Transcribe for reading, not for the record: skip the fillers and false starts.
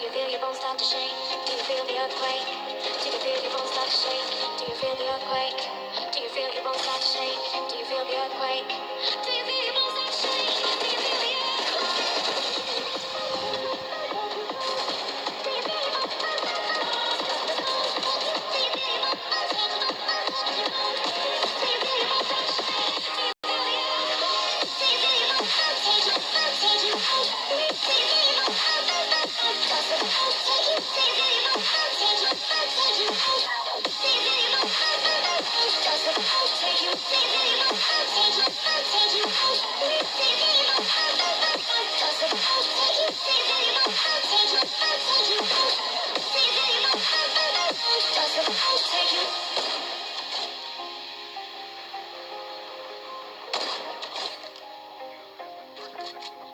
you feel your bones start to shake? Do you feel the earthquake? Do you feel your bones start to shake? Do you feel the earthquake? Do you feel your bones start to shake? Do you feel the earthquake? Do you feel your bones start to shake? Do you feel the take you